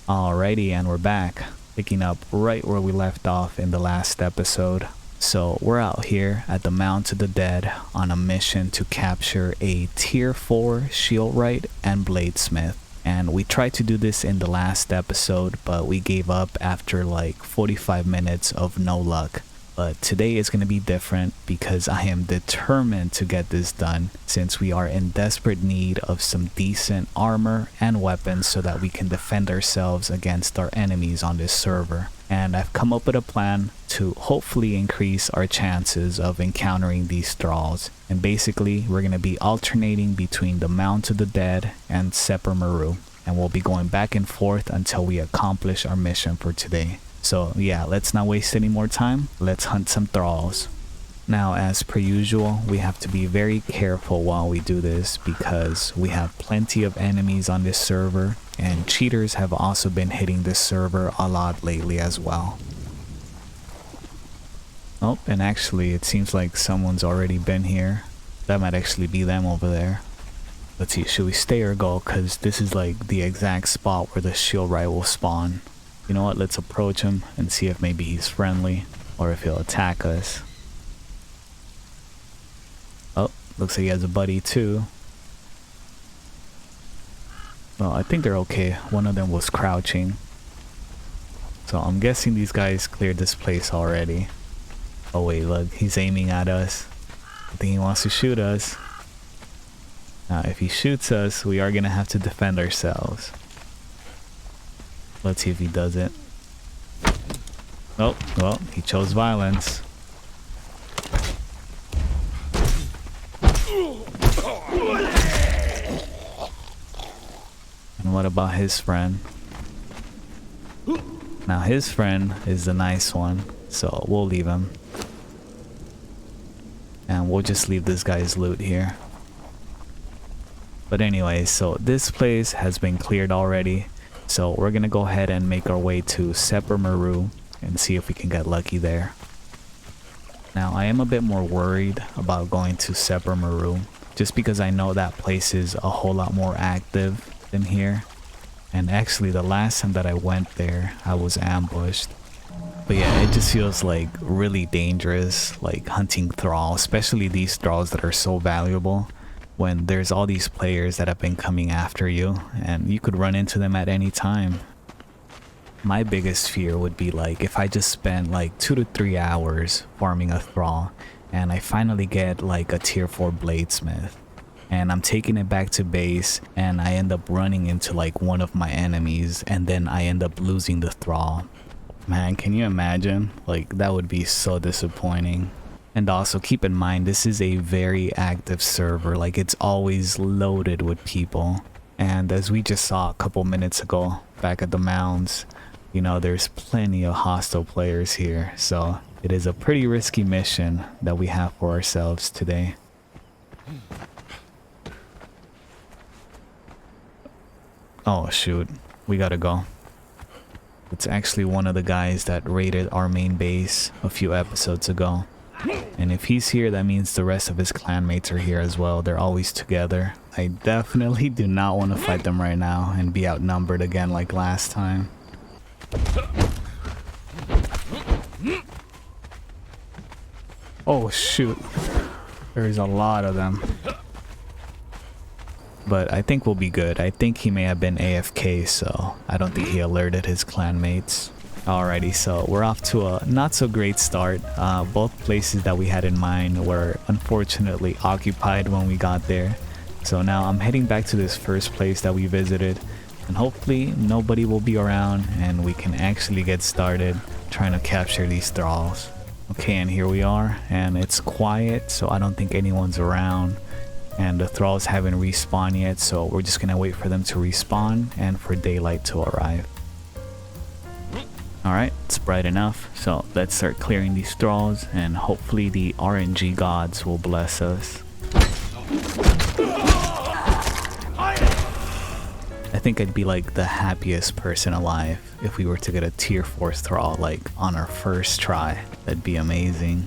Alrighty, and we're back, picking up right where we left off in the last episode. So we're out here at the Mounds of the Dead on a mission to capture a tier 4 Shieldwright and Bladesmith. And we tried to do this in the last episode, but we gave up after like 45 minutes of no luck. But today is going to be different because I am determined to get this done, since we are in desperate need of some decent armor and weapons so that we can defend ourselves against our enemies on this server. And I've come up with a plan to hopefully increase our chances of encountering these thralls. And basically, we're going to be alternating between the Mounds of the Dead and Separamaru. And we'll be going back and forth until we accomplish our mission for today. So yeah, let's not waste any more time. Let's hunt some thralls. Now, as per usual, we have to be very careful while we do this because we have plenty of enemies on this server, and cheaters have also been hitting this server a lot lately as well. Oh, and actually it seems like someone's already been here. That might actually be them over there. Let's see, should we stay or go? Because this is like the exact spot where the Shieldwright will spawn. You know what, let's approach him and see if maybe he's friendly or if he'll attack us. Oh, looks like he has a buddy too. Well, I think they're okay. One of them was crouching. So I'm guessing these guys cleared this place already. Oh wait, look, he's aiming at us. I think he wants to shoot us. Now, if he shoots us, we are gonna have to defend ourselves. Let's see if he does it. Oh, well, he chose violence. And what about his friend? Now his friend is the nice one, so we'll leave him. And we'll just leave this guy's loot here. But anyway, so this place has been cleared already. So we're gonna go ahead and make our way to Separamaru and see if we can get lucky there. Now, I am a bit more worried about going to Separamaru just because I know that place is a whole lot more active than here. And actually, the last time that I went there, I was ambushed. But yeah, it just feels like really dangerous, like hunting thralls, especially these thralls that are so valuable, when there's all these players that have been coming after you and you could run into them at any time. My biggest fear would be like if I just spent like 2 to 3 hours farming a thrall and I finally get like a tier 4 bladesmith and I'm taking it back to base and I end up running into like one of my enemies and then I end up losing the thrall. Man, can you imagine? Like, that would be so disappointing. And also keep in mind, this is a very active server. Like, it's always loaded with people. And as we just saw a couple minutes ago back at the mounds, you know, there's plenty of hostile players here. So it is a pretty risky mission that we have for ourselves today. Oh shoot, we gotta go. It's actually one of the guys that raided our main base a few episodes ago. And if he's here, that means the rest of his clanmates are here as well. They're always together. I definitely do not want to fight them right now and be outnumbered again like last time. Oh shoot. There's a lot of them. But I think we'll be good. I think he may have been AFK, so I don't think he alerted his clanmates. Alrighty, so we're off to a not so great start. Both places that we had in mind were unfortunately occupied when we got there. So now I'm heading back to this first place that we visited, and hopefully nobody will be around and we can actually get started trying to capture these thralls. Okay, and here we are, and it's quiet, so I don't think anyone's around. And the thralls haven't respawned yet, so we're just gonna wait for them to respawn and for daylight to arrive. Alright, it's bright enough, so let's start clearing these thralls and hopefully the RNG gods will bless us. I think I'd be like the happiest person alive if we were to get a tier 4 thrall like on our first try. That'd be amazing.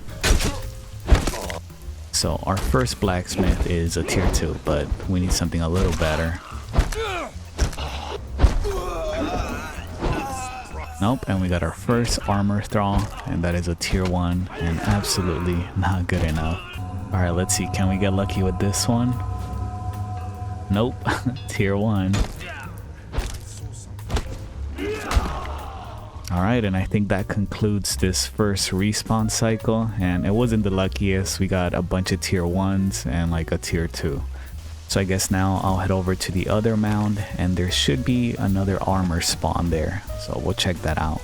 So our first blacksmith is a tier 2, but we need something a little better. Nope, and we got our first armor thrall, and that is a tier 1, and absolutely not good enough. Alright, let's see, can we get lucky with this one? Nope, tier 1. Alright, and I think that concludes this first respawn cycle, and it wasn't the luckiest. We got a bunch of tier 1s and like a tier 2. So I guess now I'll head over to the other mound, and there should be another armor spawn there. So we'll check that out.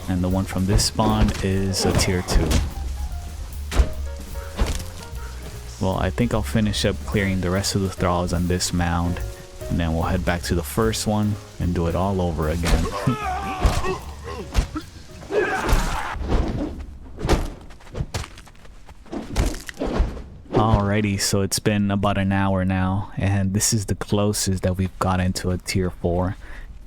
And the one from this spawn is a tier 2. Well, I think I'll finish up clearing the rest of the thralls on this mound, and then we'll head back to the first one and do it all over again. Alrighty, so it's been about an hour now, and this is the closest that we've gotten to a tier 4.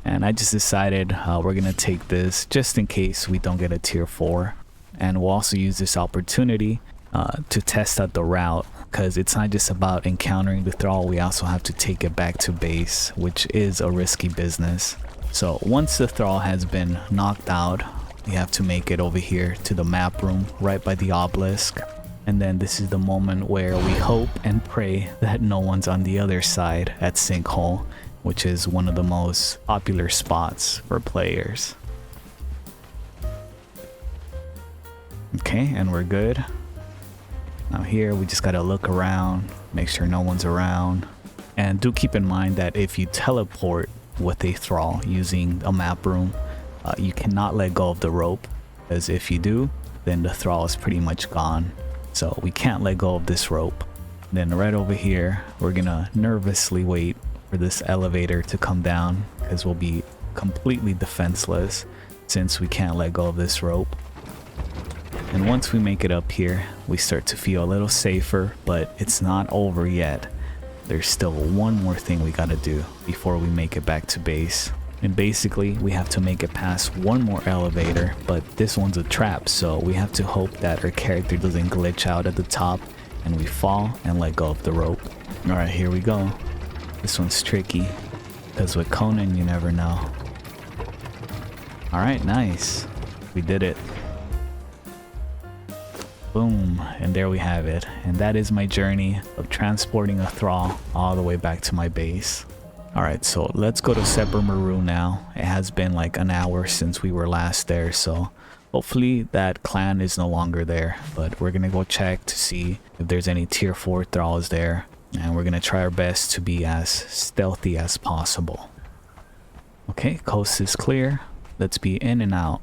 And I just decided we're gonna take this just in case we don't get a tier 4. And we'll also use this opportunity to test out the route, because it's not just about encountering the thrall, we also have to take it back to base, which is a risky business. So once the thrall has been knocked out, we have to make it over here to the map room right by the obelisk. And then this is the moment where we hope and pray that no one's on the other side at Sinkhole, which is one of the most popular spots for players. Okay, and we're good. Now here we just gotta look around, make sure no one's around. And do keep in mind that if you teleport with a thrall using a map room, you cannot let go of the rope, because if you do, then the thrall is pretty much gone. So we can't let go of this rope. Then right over here, we're gonna nervously wait for this elevator to come down, because we'll be completely defenseless since we can't let go of this rope. And once we make it up here, we start to feel a little safer, but it's not over yet. There's still one more thing we gotta do before we make it back to base. And basically, we have to make it past one more elevator, but this one's a trap, so we have to hope that our character doesn't glitch out at the top and we fall and let go of the rope. Alright, here we go. This one's tricky, because with Conan, you never know. Alright, nice. We did it. Boom, and there we have it. And that is my journey of transporting a thrall all the way back to my base. Alright, so let's go to Separamaru now. It has been like an hour since we were last there, so hopefully that clan is no longer there. But we're gonna go check to see if there's any tier 4 thralls there. And we're gonna try our best to be as stealthy as possible. Okay, coast is clear. Let's be in and out.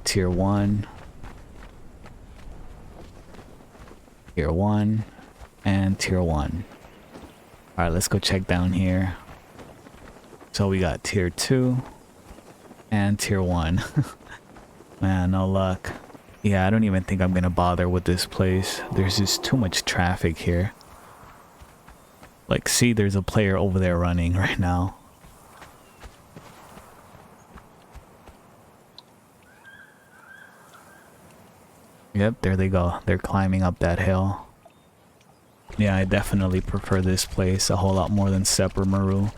Tier 1. Tier 1. And tier 1. Alright, let's go check down here. So we got tier 2 and tier 1. Man, no luck. Yeah, I don't even think I'm gonna bother with this place. There's just too much traffic here. Like, see, there's a player over there running right now. Yep, there they go. They're climbing up that hill. Yeah, I definitely prefer this place a whole lot more than Separamaru,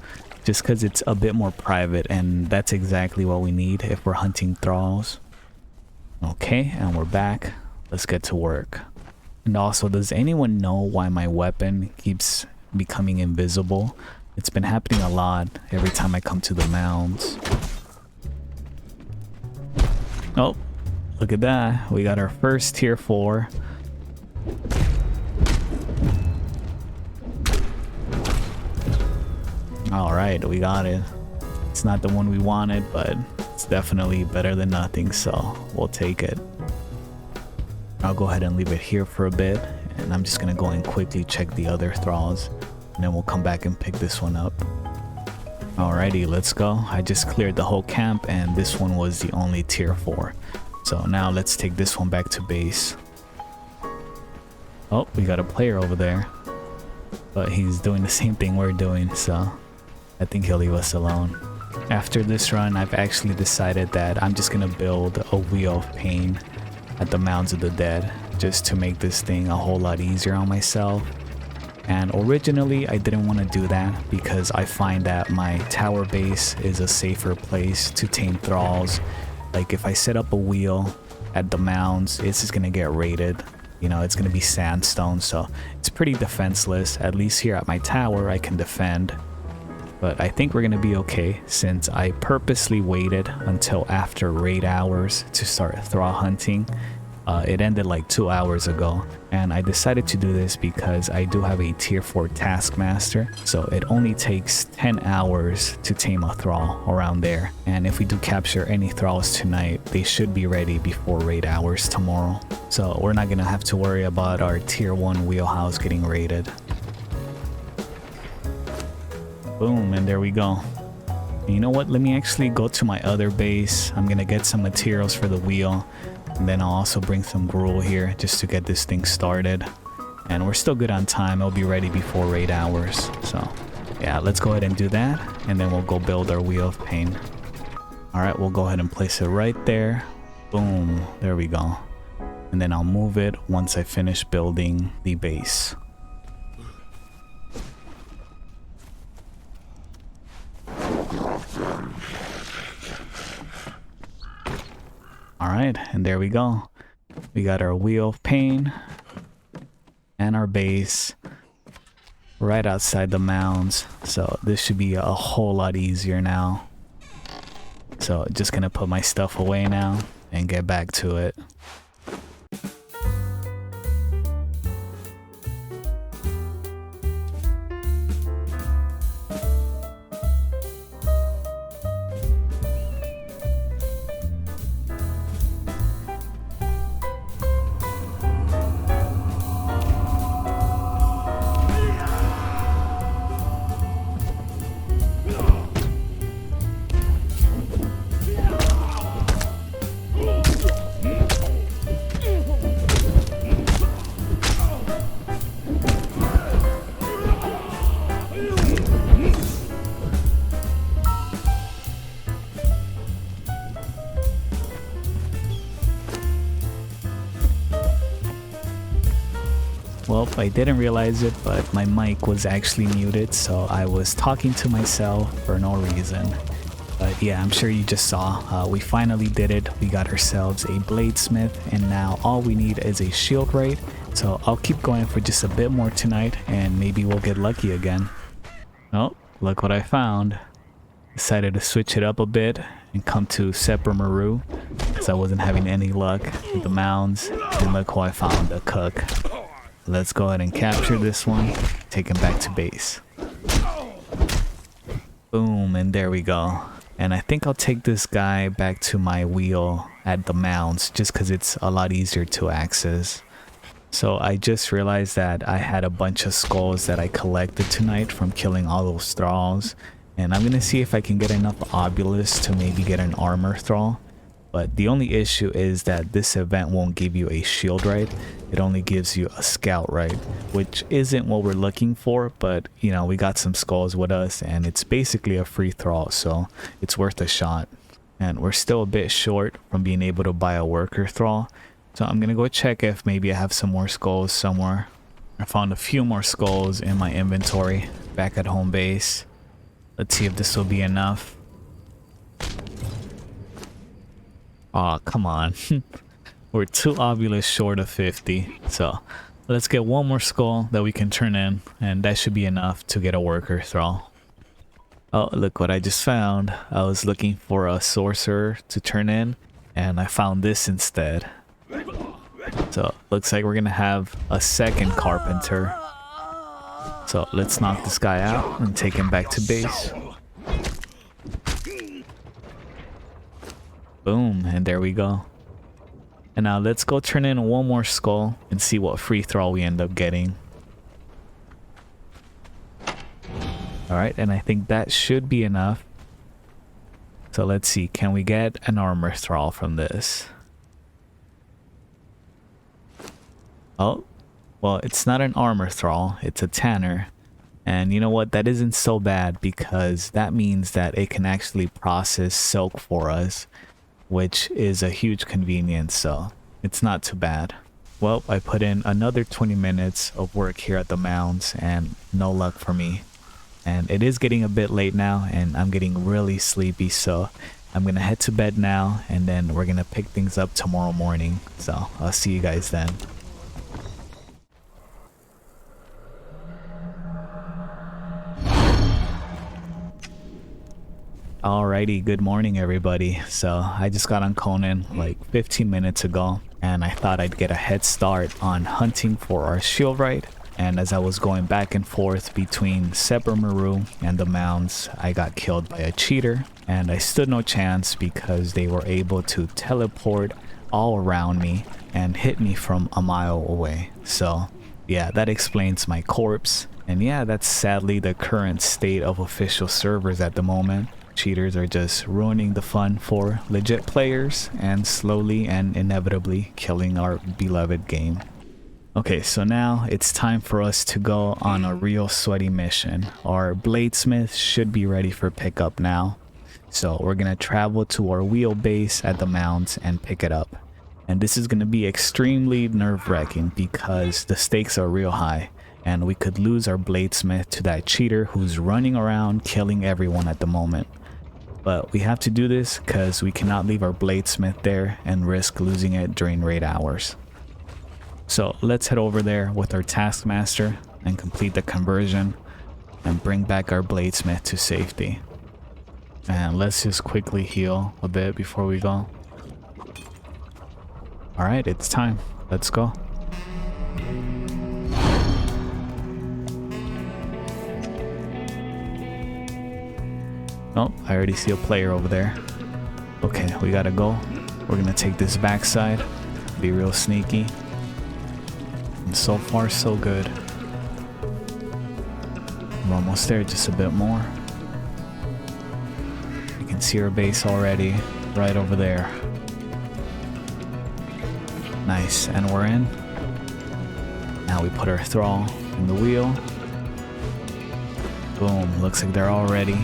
just because it's a bit more private, and that's exactly what we need if we're hunting thralls. Okay, and we're back. Let's get to work. And also, does anyone know why my weapon keeps becoming invisible? It's been happening a lot every time I come to the mounds. Oh, look at that. We got our first tier 4. Alright, we got it. It's not the one we wanted, but it's definitely better than nothing, so we'll take it. I'll go ahead and leave it here for a bit, and I'm just gonna go and quickly check the other thralls, and then we'll come back and pick this one up. Alrighty, let's go. I just cleared the whole camp, and this one was the only tier 4. So now let's take this one back to base. Oh, we got a player over there, but he's doing the same thing we're doing, so I think he'll leave us alone. After this run, I've actually decided that I'm just gonna build a Wheel of Pain at the Mounds of the Dead, just to make this thing a whole lot easier on myself. And originally I didn't want to do that because I find that my tower base is a safer place to tame thralls. Like if I set up a wheel at the mounds, it's just gonna get raided. You know, it's gonna be sandstone, so it's pretty defenseless. At least here at my tower I can defend. But I think we're gonna be okay since I purposely waited until after raid hours to start thrall hunting. It ended like 2 hours ago, and I decided to do this because I do have a tier 4 taskmaster, so it only takes 10 hours to tame a thrall around there. And if we do capture any thralls tonight, they should be ready before raid hours tomorrow. So we're not gonna have to worry about our tier 1 wheelhouse getting raided. Boom, and there we go. And you know what? Let me actually go to my other base. I'm gonna get some materials for the wheel. And then I'll also bring some gruel here just to get this thing started. And we're still good on time. It'll be ready before raid hours. So yeah, let's go ahead and do that. And then we'll go build our Wheel of Pain. Alright, we'll go ahead and place it right there. Boom, there we go. And then I'll move it once I finish building the base. Alright, and there we go. We got our Wheel of Pain and our base right outside the mounds. So this should be a whole lot easier now. So just gonna put my stuff away now and get back to it. Well, I didn't realize it, but my mic was actually muted, so I was talking to myself for no reason. But yeah, I'm sure you just saw, we finally did it. We got ourselves a Bladesmith, and now all we need is a Shieldwright. So I'll keep going for just a bit more tonight, and maybe we'll get lucky again. Oh, look what I found. Decided to switch it up a bit and come to Separamaru, because I wasn't having any luck with the mounds. And look who I found, a cook. Let's go ahead and capture this one, take him back to base. Boom, and there we go. And I think I'll take this guy back to my wheel at the mounds just because it's a lot easier to access. So I just realized that I had a bunch of skulls that I collected tonight from killing all those thralls. And I'm gonna see if I can get enough obelisks to maybe get an armor thrall. But the only issue is that this event won't give you a Shieldwright. It only gives you a Scoutwright, which isn't what we're looking for. But, you know, we got some skulls with us, and it's basically a free thrall, so it's worth a shot. And we're still a bit short from being able to buy a worker thrall. So I'm going to go check if maybe I have some more skulls somewhere. I found a few more skulls in my inventory back at home base. Let's see if this will be enough. Aw, come on. We're 2 obelisks short of 50. So let's get one more skull that we can turn in, and that should be enough to get a worker thrall. Oh, look what I just found. I was looking for a sorcerer to turn in, and I found this instead. So looks like we're gonna have a second carpenter. So let's knock this guy out and take him back to base. Boom, and there we go. And now let's go turn in one more skull and see what free thrall we end up getting. Alright, and I think that should be enough. So let's see, can we get an armor thrall from this? Oh, well, it's not an armor thrall, it's a tanner. And you know what, that isn't so bad because that means that it can actually process silk for us, which is a huge convenience, so it's not too bad. Well, I put in another 20 minutes of work here at the mounds and no luck for me. And it is getting a bit late now and I'm getting really sleepy, so I'm gonna head to bed now and then we're gonna pick things up tomorrow morning. So I'll see you guys then. Alrighty, good morning everybody. So I just got on Conan like 15 minutes ago and I thought I'd get a head start on hunting for our Shieldwright. And as I was going back and forth between Separamaru and the mounds, I got killed by a cheater and I stood no chance because they were able to teleport all around me and hit me from a mile away. So yeah, that explains my corpse. And yeah, that's sadly the current state of official servers at the moment. Cheaters are just ruining the fun for legit players and slowly and inevitably killing our beloved game. Okay, so now it's time for us to go on a real sweaty mission. Our Bladesmith should be ready for pickup now. So we're gonna travel to our wheel base at the mounds and pick it up. And this is gonna be extremely nerve-wracking because the stakes are real high. And we could lose our Bladesmith to that cheater who's running around killing everyone at the moment. But we have to do this because we cannot leave our Bladesmith there and risk losing it during raid hours. So let's head over there with our Taskmaster and complete the conversion and bring back our Bladesmith to safety. And let's just quickly heal a bit before we go. Alright, it's time. Let's go. Oh, I already see a player over there. Okay, we gotta go. We're gonna take this backside, be real sneaky. And so far, so good. We're almost there, just a bit more. You can see our base already, right over there. Nice, and we're in. Now we put our thrall in the wheel. Boom, looks like they're all ready.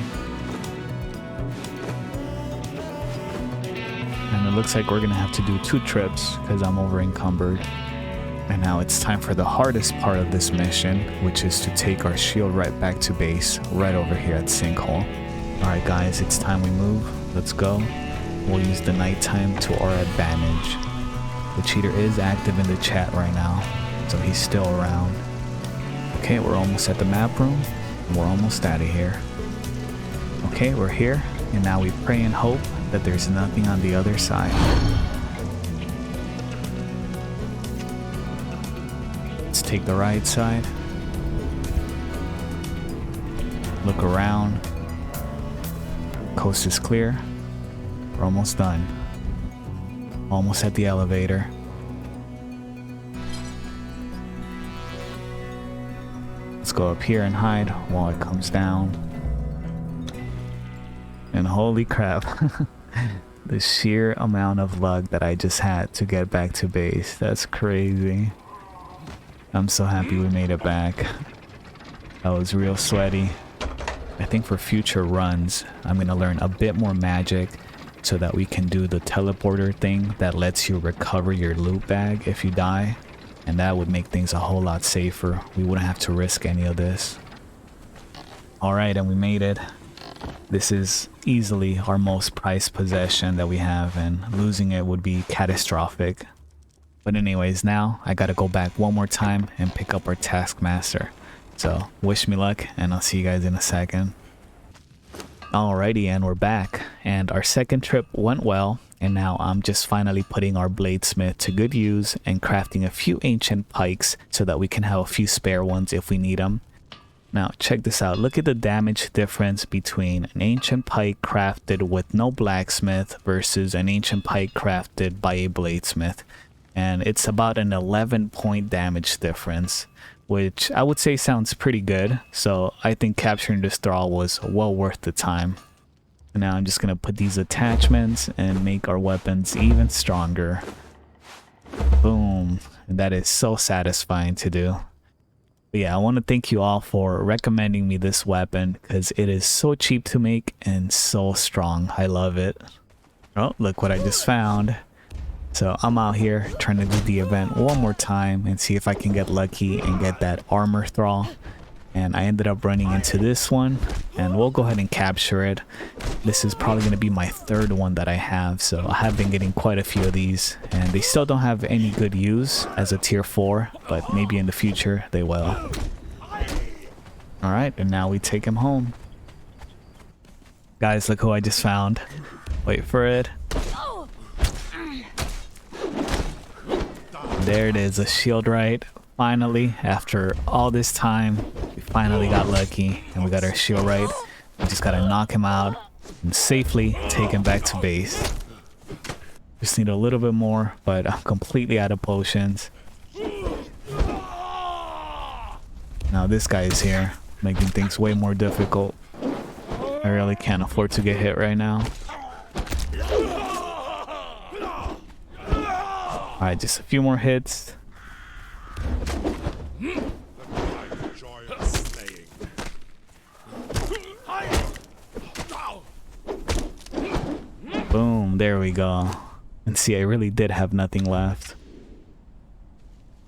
And it looks like we're gonna have to do 2 trips because I'm over encumbered. And now it's time for the hardest part of this mission, which is to take our Shieldwright back to base right over here at Sinkhole. Alright guys, it's time we move. Let's go. We'll use the nighttime to our advantage. The cheater is active in the chat right now, so he's still around. Okay, we're almost at the map room. We're almost out of here. Okay, we're here, and now we pray and hope that there's nothing on the other side. Let's take the right side. Look around. Coast is clear. We're almost done. Almost at the elevator. Let's go up here and hide while it comes down. And holy crap. The sheer amount of luck that I just had to get back to base. That's crazy. I'm so happy we made it back. That was real sweaty. I think for future runs, I'm gonna learn a bit more magic so that we can do the teleporter thing that lets you recover your loot bag if you die. And that would make things a whole lot safer. We wouldn't have to risk any of this. Alright, and we made it. This is easily our most prized possession that we have, and losing it would be catastrophic. But anyways, now I gotta go back one more time and pick up our Taskmaster. So wish me luck, and I'll see you guys in a second. Alrighty, and we're back, and our second trip went well, and now I'm just finally putting our Bladesmith to good use and crafting a few ancient pikes so that we can have a few spare ones if we need them. Now check this out, look at the damage difference between an ancient pike crafted with no blacksmith versus an ancient pike crafted by a bladesmith. And it's about an 11-point damage difference, which I would say sounds pretty good. So I think capturing this thrall was well worth the time. And now I'm just gonna put these attachments and make our weapons even stronger. Boom, and that is so satisfying to do. But yeah, I want to thank you all for recommending me this weapon because it is so cheap to make and so strong. I love it. Oh, look what I just found. So I'm out here trying to do the event one more time and see if I can get lucky and get that armor thrall. And I ended up running into this one, and we'll go ahead and capture it. This is probably going to be my third one that I have, so I have been getting quite a few of these, and they still don't have any good use as a tier 4, but maybe in the future they will. Alright, and now we take him home. Guys, look who I just found. Wait for it. There it is, a Shieldwright. Finally, after all this time, we finally got lucky and we got our Shieldwright. We just gotta knock him out and safely take him back to base. Just need a little bit more, but I'm completely out of potions. Now this guy is here, making things way more difficult. I really can't afford to get hit right now. Alright, just a few more hits. Boom, there we go. And see, I really did have nothing left.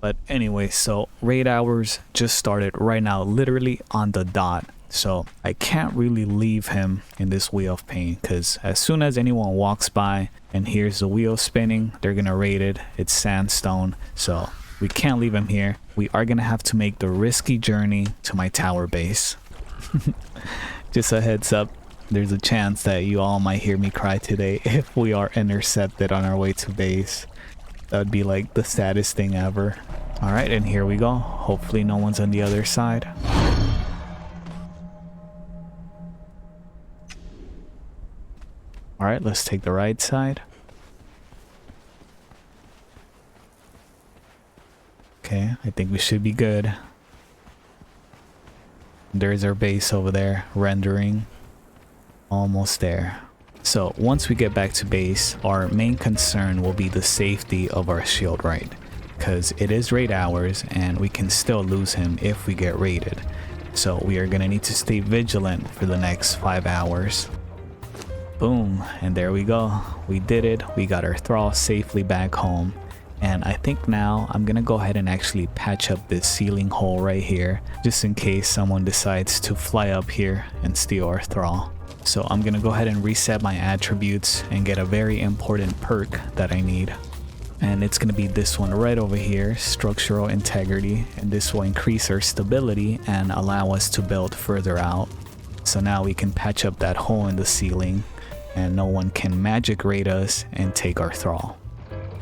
But anyway, so raid hours just started right now, literally on the dot. So I can't really leave him in this wheel of pain, because as soon as anyone walks by and hears the wheel spinning, they're gonna raid it. It's sandstone, so we can't leave him here. We are gonna have to make the risky journey to my tower base. Just a heads up, there's a chance that you all might hear me cry today if we are intercepted on our way to base. That would be like the saddest thing ever. Alright, and here we go. Hopefully no one's on the other side. Alright, let's take the right side. Okay, I think we should be good. There's our base over there, rendering. Almost there. So once we get back to base, our main concern will be the safety of our Shieldwright, because it is raid hours and we can still lose him if we get raided. So we are gonna need to stay vigilant for the next 5 hours. Boom, and there we go. We did it. We got our thrall safely back home. And I think now I'm gonna go ahead and actually patch up this ceiling hole right here, just in case someone decides to fly up here and steal our thrall. So I'm gonna go ahead and reset my attributes and get a very important perk that I need. And it's gonna be this one right over here, structural integrity, and this will increase our stability and allow us to build further out. So now we can patch up that hole in the ceiling and no one can magic raid us and take our thrall.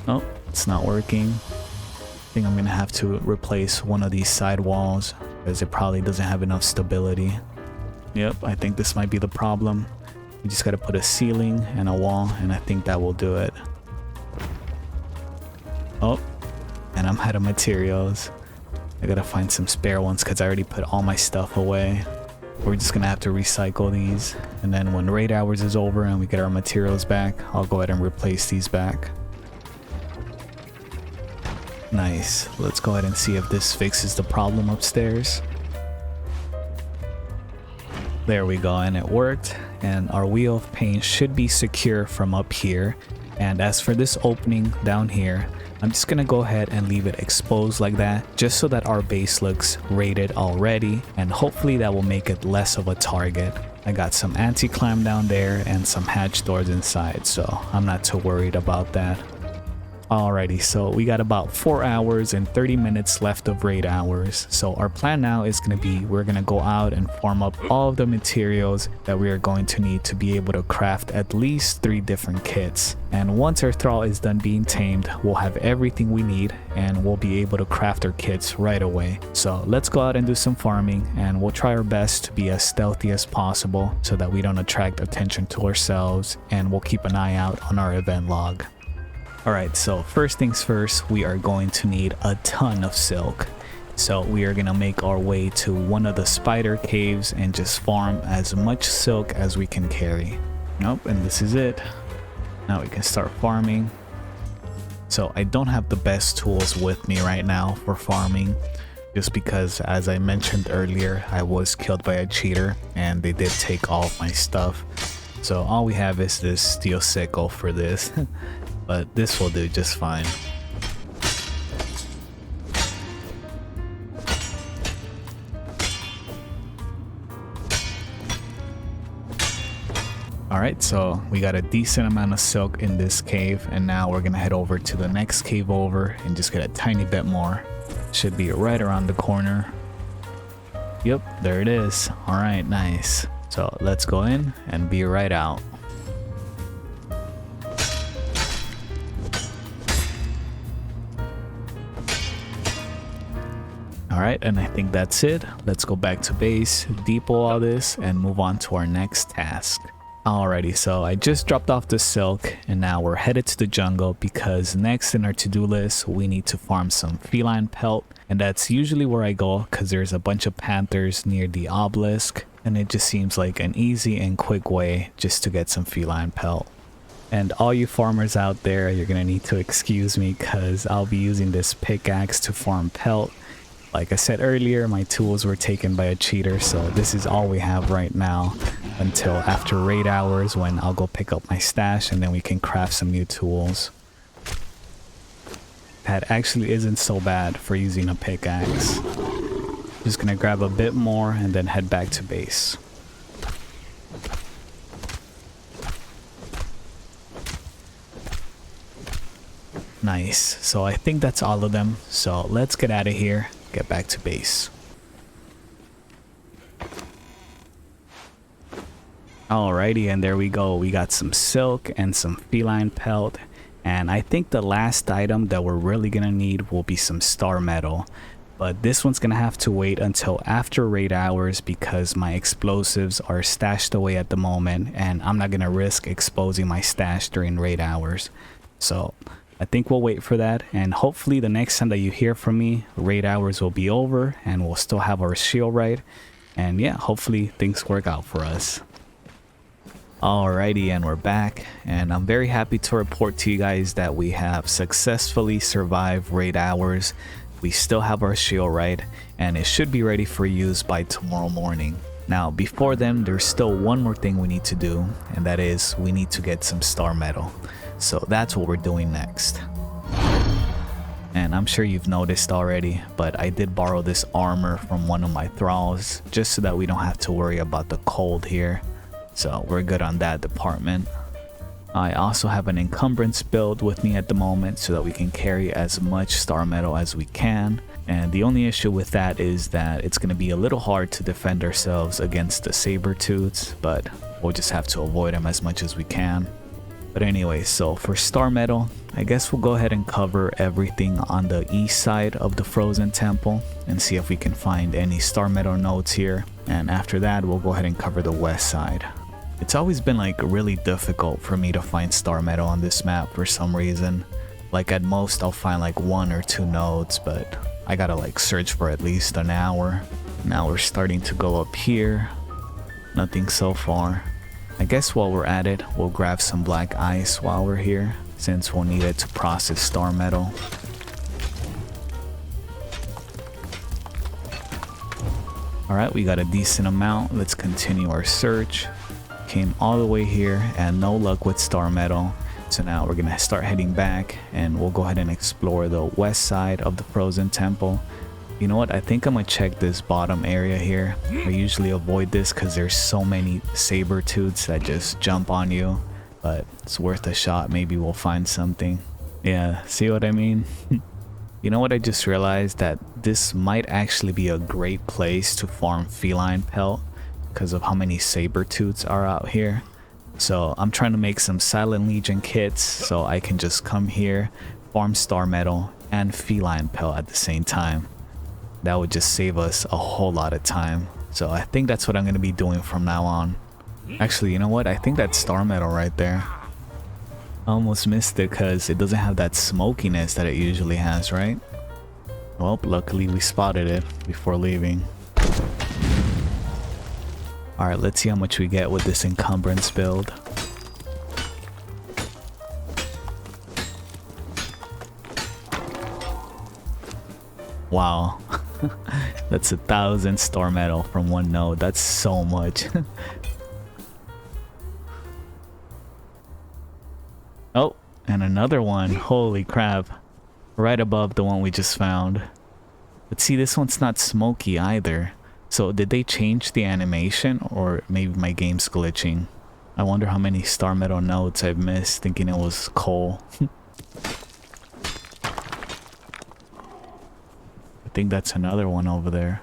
Oh, it's not working. I think I'm gonna have to replace one of these side walls because it probably doesn't have enough stability. Yep, I think this might be the problem. We just gotta put a ceiling and a wall, and I think that will do it. Oh, and I'm out of materials. I gotta find some spare ones because I already put all my stuff away. We're just gonna have to recycle these, and then when raid hours is over and we get our materials back, I'll go ahead and replace these back. Nice. Let's go ahead and see if this fixes the problem upstairs. There we go, and it worked, and our wheel of pain should be secure from up here. And as for this opening down here, I'm just gonna go ahead and leave it exposed like that, just so that our base looks raided already, and hopefully that will make it less of a target. I got some anti-climb down there and some hatch doors inside, so I'm not too worried about that. Alrighty, so we got about 4 hours and 30 minutes left of raid hours. So our plan now is going to be, we're going to go out and farm up all of the materials that we are going to need to be able to craft at least 3 different kits. And once our thrall is done being tamed, we'll have everything we need and we'll be able to craft our kits right away. So let's go out and do some farming, and we'll try our best to be as stealthy as possible so that we don't attract attention to ourselves, and we'll keep an eye out on our event log. Alright, so first things first, we are going to need a ton of silk. So we are going to make our way to one of the spider caves and just farm as much silk as we can carry. Nope, and this is it. Now we can start farming. So I don't have the best tools with me right now for farming, just because, as I mentioned earlier, I was killed by a cheater and they did take all of my stuff. So all we have is this steel sickle for this. but this will do just fine. Alright, so we got a decent amount of silk in this cave, and now we're gonna head over to the next cave over and just get a tiny bit more. Should be right around the corner. Yep, there it is. Alright, nice. So let's go in and be right out. Alright, and I think that's it. Let's go back to base, depot all this, and move on to our next task. Alrighty, so I just dropped off the silk and now we're headed to the jungle because next in our to-do list we need to farm some feline pelt, and that's usually where I go because there's a bunch of panthers near the obelisk and it just seems like an easy and quick way just to get some feline pelt. And all you farmers out there, you're gonna need to excuse me because I'll be using this pickaxe to farm pelt. Like I said earlier, my tools were taken by a cheater, so this is all we have right now until after raid hours when I'll go pick up my stash and then we can craft some new tools. That actually isn't so bad for using a pickaxe. Just gonna grab a bit more and then head back to base. Nice, so I think that's all of them, so let's get out of here. Get back to base. Alrighty, and there we go. We got some silk and some feline pelt, and I think the last item that we're really gonna need will be some Starmetal, but this one's gonna have to wait until after raid hours because my explosives are stashed away at the moment and I'm not gonna risk exposing my stash during raid hours. So I think we'll wait for that, and hopefully the next time that you hear from me, raid hours will be over and we'll still have our Shieldwright, and yeah, hopefully things work out for us. Alrighty, and we're back, and I'm very happy to report to you guys that we have successfully survived raid hours. We still have our Shieldwright and it should be ready for use by tomorrow morning. Now before then, there's still one more thing we need to do, and that is we need to get some Starmetal. So that's what we're doing next. And I'm sure you've noticed already, but I did borrow this armor from one of my thralls just so that we don't have to worry about the cold here. So we're good on that department. I also have an encumbrance build with me at the moment so that we can carry as much Starmetal as we can. And the only issue with that is that it's going to be a little hard to defend ourselves against the saber-tooths, but we'll just have to avoid them as much as we can. But anyway, so for Starmetal, I guess we'll go ahead and cover everything on the east side of the frozen temple and see if we can find any Starmetal nodes here. And after that, we'll go ahead and cover the west side. It's always been like really difficult for me to find Starmetal on this map for some reason. Like at most I'll find like 1 or 2 nodes, but I gotta like search for at least an hour. Now we're starting to go up here. Nothing so far. I guess while we're at it, we'll grab some black ice while we're here, since we'll need it to process Starmetal. Alright, we got a decent amount. Let's continue our search. Came all the way here and no luck with Starmetal. So now we're gonna start heading back and we'll go ahead and explore the west side of the frozen temple. You know what, I think I'm gonna check this bottom area here. I usually avoid this because there's so many saber-tooths that just jump on you, but it's worth a shot. Maybe we'll find something. Yeah, see what I mean? You know what, I just realized that this might actually be a great place to farm feline pelt because of how many saber-tooths are out here. So I'm trying to make some Silent Legion kits so I can just come here, farm Starmetal and feline pelt at the same time. That would just save us a whole lot of time. So I think that's what I'm going to be doing from now on. Actually, you know what? I think that's Starmetal right there. I almost missed it because it doesn't have that smokiness that it usually has, right? Well, luckily we spotted it before leaving. Alright, let's see how much we get with this encumbrance build. Wow. That's 1,000 Starmetal from one node. That's so much. Oh, and another one. Holy crap. Right above the one we just found. But see, this one's not smoky either. So did they change the animation, or maybe my game's glitching? I wonder how many Starmetal notes I've missed thinking it was coal. I think that's another one over there.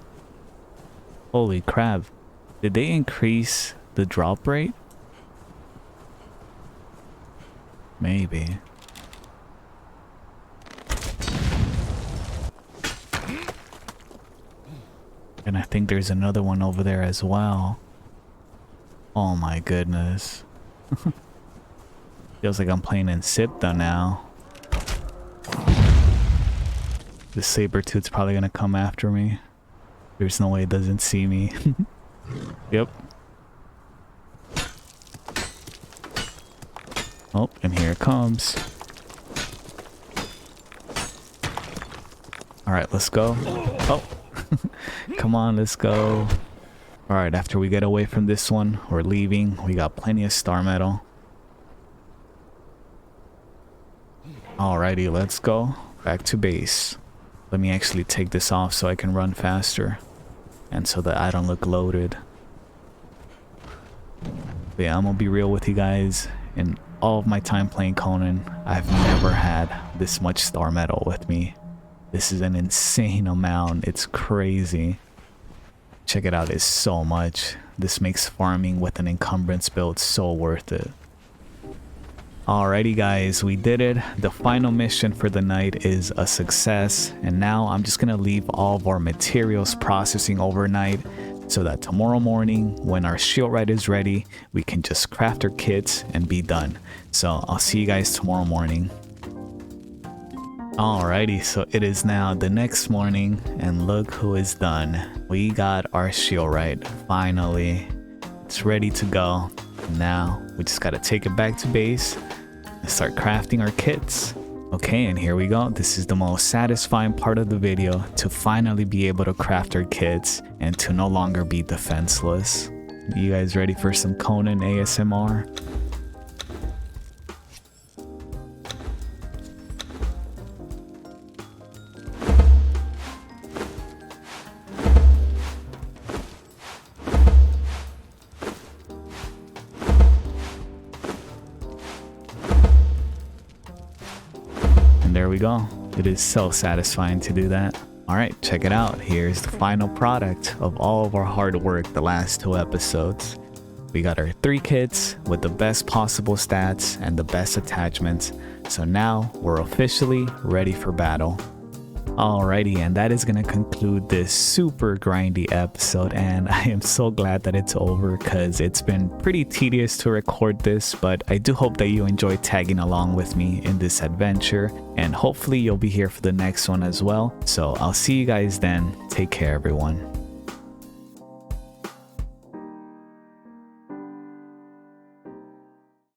Holy crap. Did they increase the drop rate? Maybe. And I think there's another one over there as well. Oh my goodness. Feels like I'm playing in Sipta now. The Sabertooth's probably gonna come after me. There's no way it doesn't see me. Yep. Oh, and here it comes. Alright, let's go. Oh. Come on, let's go. Alright, after we get away from this one, we're leaving. We got plenty of Starmetal. Alrighty, let's go. Back to base. Let me actually take this off so I can run faster. And so that I don't look loaded. But yeah, I'm gonna be real with you guys. In all of my time playing Conan, I've never had this much Starmetal with me. This is an insane amount. It's crazy. Check it out, it's so much. This makes farming with an encumbrance build so worth it. Alrighty guys, we did it. The final mission for the night is a success, and now I'm just gonna leave all of our materials processing overnight so that tomorrow morning when our Shieldwright is ready, we can just craft our kits and be done. So I'll see you guys tomorrow morning. Alrighty, so it is now the next morning, and look who is done. We got our Shieldwright, finally. It's ready to go. Now we just gotta take it back to base and start crafting our kits. Okay, and here we go. This is the most satisfying part of the video, to finally be able to craft our kits and to no longer be defenseless. You guys ready for some Conan ASMR? There we go. It is so satisfying to do that. Alright, check it out. Here's the final product of all of our hard work the last 2 episodes. We got our 3 kits with the best possible stats and the best attachments. So now we're officially ready for battle. Alrighty, and that is gonna conclude this super grindy episode, and I am so glad that it's over because it's been pretty tedious to record this, but I do hope that you enjoyed tagging along with me in this adventure, and hopefully you'll be here for the next one as well. So I'll see you guys then. Take care, everyone.